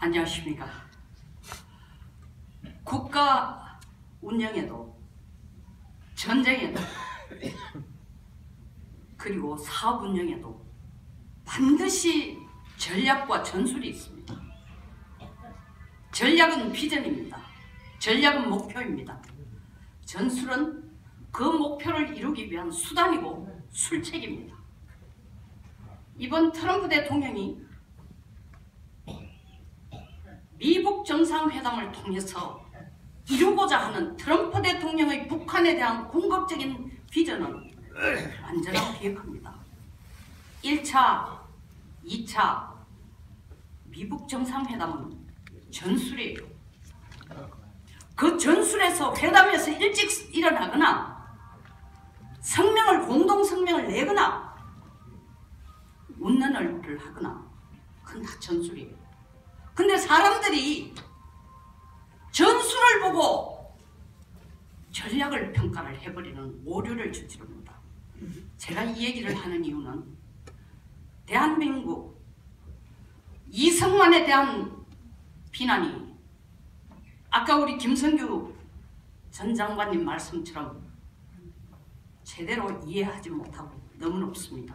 안녕하십니까. 국가 운영에도 전쟁에도 그리고 사업 운영에도 반드시 전략과 전술이 있습니다. 전략은 비전입니다. 전략은 목표입니다. 전술은 그 목표를 이루기 위한 수단이고 술책입니다. 이번 트럼프 대통령이 미북 정상회담을 통해서 이루고자 하는 트럼프 대통령의 북한에 대한 궁극적인 비전은 완전히 비핵화입니다. 1차, 2차 미북 정상회담은 전술이에요. 그 전술에서 회담에서 일찍 일어나거나 공동 성명을 내거나 웃는 얼굴을 하거나 그건 다 전술이에요. 근데 사람들이 전술을 보고 전략을 평가를 해버리는 오류를 저지릅니다. 제가 이 얘기를 하는 이유는 대한민국 이승만에 대한 비난이 아까 우리 김성규 전 장관님 말씀처럼 제대로 이해하지 못하고 너무 높습니다.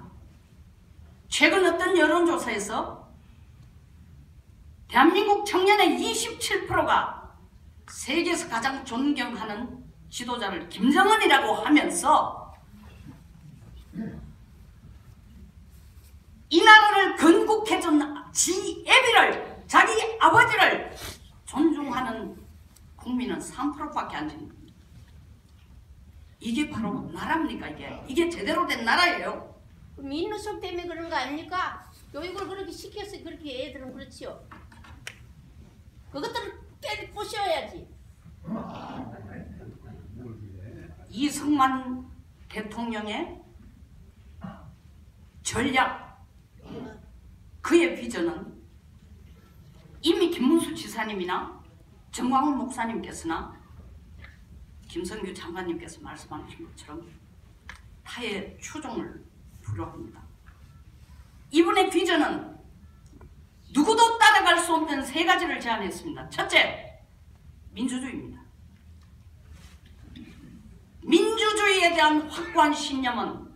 최근 어떤 여론조사에서 대한민국 청년의 27%가 세계에서 가장 존경하는 지도자를 김정은이라고 하면서 이 나라를 건국해준 지 애비를, 자기 아버지를 존중하는 국민은 3%밖에 안 됩니다. 이게 바로 나라입니까? 이게 제대로 된 나라예요? 민노속 때문에 그런 거 아닙니까? 교육을 그렇게 시켜서 그렇게 애들은 그렇지요. 그것들을 부셔야지. 이승만 대통령의 전략, 그의 비전은 이미 김문수 지사님이나 정광훈 목사님께서나 김성규 장관님께서 말씀하신 것처럼 타의 추종을 불허합니다. 이분의 비전은 누구도 따라갈 수 없는 세 가지를 제안했습니다. 첫째, 민주주의입니다. 민주주의에 대한 확고한 신념은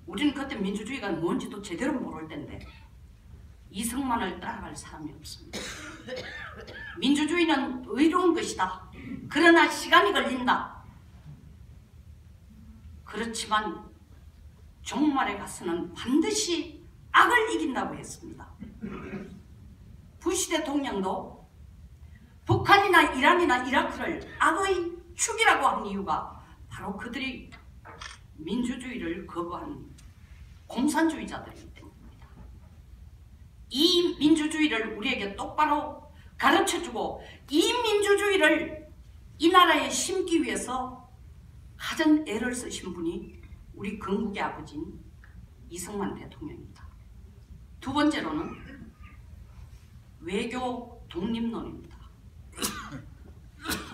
우리는 그때 민주주의가 뭔지도 제대로 모를 텐데 이승만을 따라갈 사람이 없습니다. 민주주의는 의로운 것이다. 그러나 시간이 걸린다. 그렇지만 종말에 가서는 반드시 악을 이긴다고 했습니다. 부시 대통령도 북한이나 이란이나 이라크를 악의 축이라고 한 이유가 바로 그들이 민주주의를 거부한 공산주의자들이기 때문입니다. 이 민주주의를 우리에게 똑바로 가르쳐주고 이 민주주의를 이 나라에 심기 위해서 가장 애를 쓰신 분이 우리 건국의 아버지인 이승만 대통령입니다. 두 번째로는 외교 독립론입니다.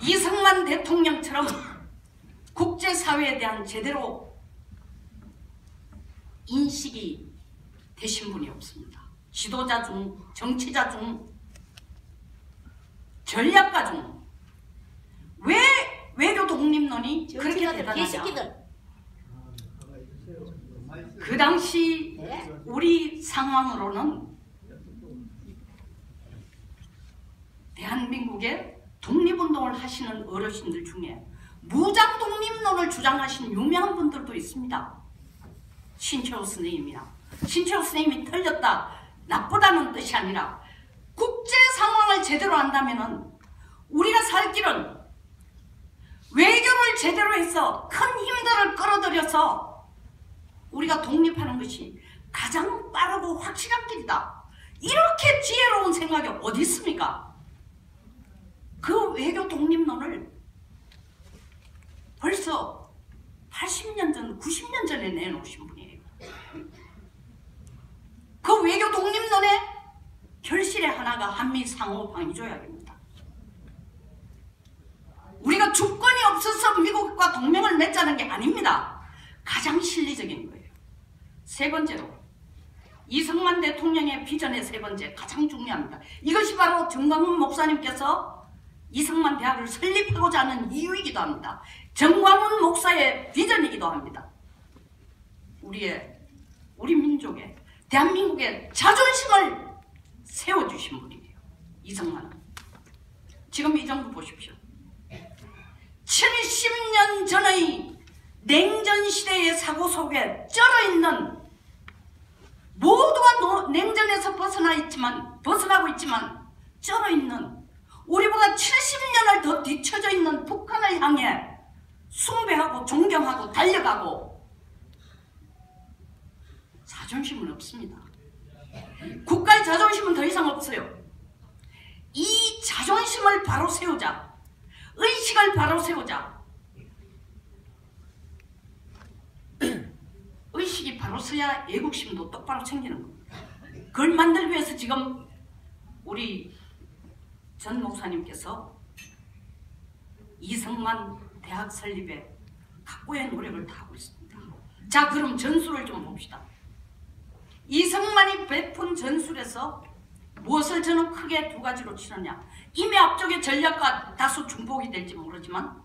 이승만 대통령처럼 국제사회에 대한 제대로 인식이 되신 분이 없습니다. 지도자 중, 정치자 중, 전략가 중 왜 외교 독립론이 그렇게 대단하냐? 그 당시 우리 상황으로는 대한민국의 독립운동을 하시는 어르신들 중에 무장 독립론을 주장하신 유명한 분들도 있습니다. 신채호 선생님이나 신채호 선생님이 틀렸다, 나쁘다는 뜻이 아니라 국제 상황을 제대로 안다면은 우리가 살 길은 외교를 제대로 해서 큰 힘들을 끌어들여서 우리가 독립하는 것이 가장 빠르고 확실한 길이다. 이렇게 지혜로운 생각이 어디 있습니까? 그 외교 독립론을 벌써 80년 전, 90년 전에 내놓으신 분이에요. 그 외교 독립론의 결실의 하나가 한미 상호 방위 조약입니다. 우리가 주권이 없어서 미국과 동맹을 맺자는 게 아닙니다. 가장 실리적인 거예요. 세 번째로 이승만 대통령의 비전의 세 번째 가장 중요합니다. 이것이 바로 정광훈 목사님께서 이승만 대학을 설립하고자 하는 이유이기도 합니다. 정광훈 목사의 비전이기도 합니다. 우리 민족의 대한민국의 자존심을 세워주신 분이에요. 이승만은. 지금 이 정부 보십시오. 70년 전의 냉전시대의 사고 속에 쩔어있는, 모두가 냉전에서 벗어나고 있지만 쩔어있는, 우리보다 70년을 더 뒤쳐져 있는 북한을 향해 숭배하고 존경하고 달려가고, 자존심은 없습니다. 국가의 자존심은 더 이상 없어요. 이 자존심을 바로 세우자, 의식을 바로 세우자. 의식이 바로 서야 애국심도 똑바로 생기는 겁니다. 그걸 만들기 위해서 지금 우리 전 목사님께서 이승만 대학 설립에 각고의 노력을 다하고 있습니다. 자, 그럼 전술을 좀 봅시다. 이승만이 베푼 전술에서 무엇을 저는 크게 두 가지로 치느냐. 이미 앞쪽의 전략과 다소 중복이 될지 모르지만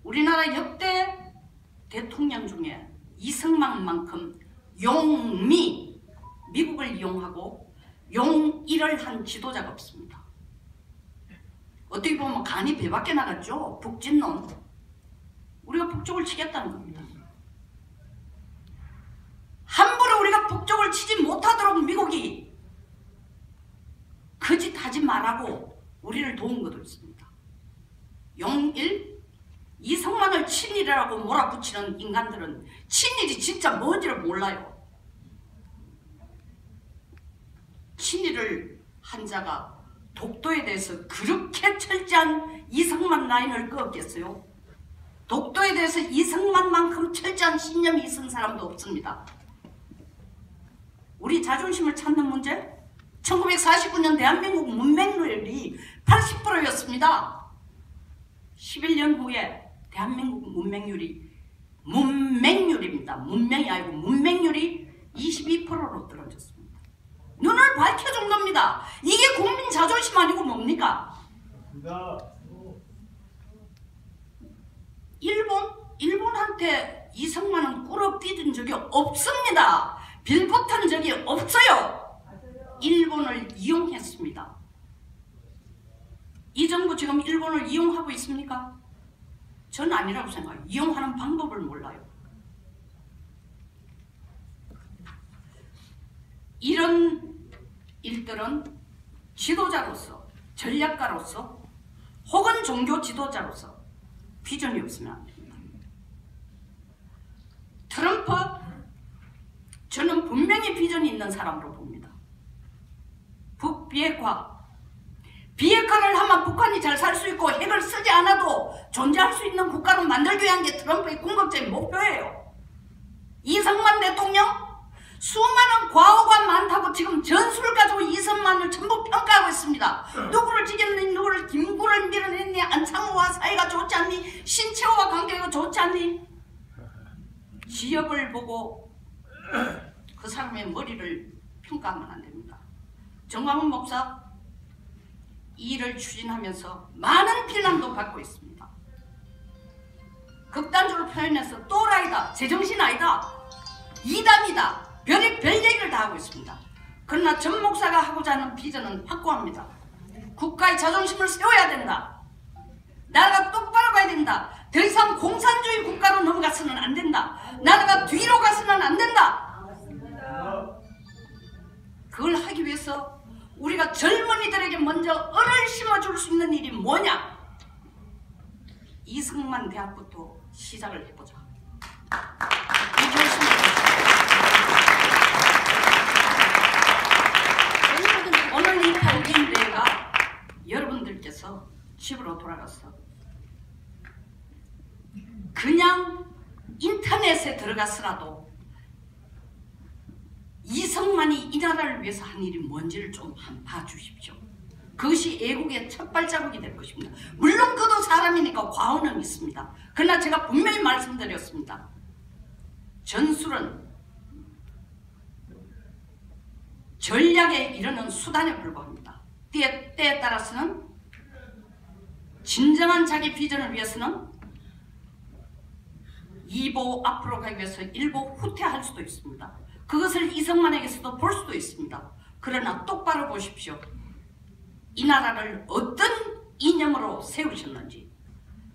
우리나라 역대 대통령 중에 이승만만큼 용미, 미국을 이용하고 용일을 한 지도자가 없습니다. 어떻게 보면 간이 배밖에 나갔죠. 북진론. 우리가 북쪽을 치겠다는 겁니다. 함부로 우리가 북쪽을 치지 못하도록 미국이 그 짓 하지 말라고 우리를 도운 것도 있습니다. 용일, 이승만을 친일이라고 몰아붙이는 인간들은 친일이 진짜 뭔지를 몰라요. 친일을 한 자가 독도에 대해서 그렇게 철저한 이승만 라인을 끄었겠어요? 독도에 대해서 이승만만큼 철저한 신념이 있은 사람도 없습니다. 우리 자존심을 찾는 문제? 1949년 대한민국 문맹률이 80%였습니다. 11년 후에 대한민국 문맹률입니다. 문명이 아니고 문맹률이 22%로 떨어졌습니다. 눈을 밝혀준 겁니다. 이게 국민 자존심 아니고 뭡니까? 일본한테 이승만은 꿇어삐든 적이 없습니다. 빌붙은 적이 없어요. 일본을 이용했습니다. 이 정부 지금 일본을 이용하고 있습니까? 전 아니라고 생각해요. 이용하는 방법을 몰라요. 이런 일들은 지도자로서, 전략가로서, 혹은 종교 지도자로서 비전이 없으면 안 됩니다. 트럼프, 저는 분명히 비전이 있는 사람으로 봅니다. 비핵화를 하면 북한이 잘 살 수 있고 핵을 쓰지 않아도 존재할 수 있는 국가로 만들기 위한 게 트럼프의 궁극적인 목표예요. 이승만 대통령, 수많은 과오가 많다고 지금 전술을 가지고 이승만을 전부 평가하고 있습니다. 누구를 죽였니, 누구를 김구를 밀어냈니, 안창호와 사이가 좋지 않니, 신채호와 관계가 좋지 않니. 지역을 보고 그 사람의 머리를 평가하면 안 됩니다. 정광훈 목사 이 일을 추진하면서 많은 비난도 받고 있습니다. 극단적으로 표현해서 또라이다, 제정신 아니다, 이단이다, 별 얘기를 다 하고 있습니다. 그러나 전 목사가 하고자 하는 비전은 확고합니다. 국가의 자존심을 세워야 된다. 나라가 똑바로 가야 된다. 더 이상 공산주의 국가로 넘어가서는 안 된다. 나라가 뒤로 가서는 안 된다. 그걸 하기 위해서 우리가 젊은이들에게 먼저 얼을 심어줄 수 있는 일이 뭐냐? 이승만 대학부터 시작을 해보자. 이 결심을 오늘 이 발기인대회가 여러분들께서 집으로 돌아가서 그냥 인터넷에 들어가서라도 이승만이 이 나라를 위해서 한 일이 뭔지를 좀 한번 봐주십시오. 그것이 애국의 첫 발자국이 될 것입니다. 물론 그도 사람이니까 과언은 있습니다. 그러나 제가 분명히 말씀드렸습니다. 전술은 전략에 이르는 수단에 불과합니다. 때에 따라서는 진정한 자기 비전을 위해서는 2보 앞으로 가기 위해서 1보 후퇴할 수도 있습니다. 그것을 이승만에게서도 볼 수도 있습니다. 그러나 똑바로 보십시오. 이 나라를 어떤 이념으로 세우셨는지,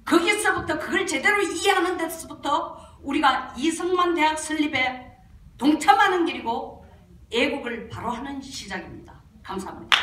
거기서부터 그걸 제대로 이해하는 데서부터 우리가 이승만 대학 설립에 동참하는 길이고 애국을 바로 하는 시작입니다. 감사합니다.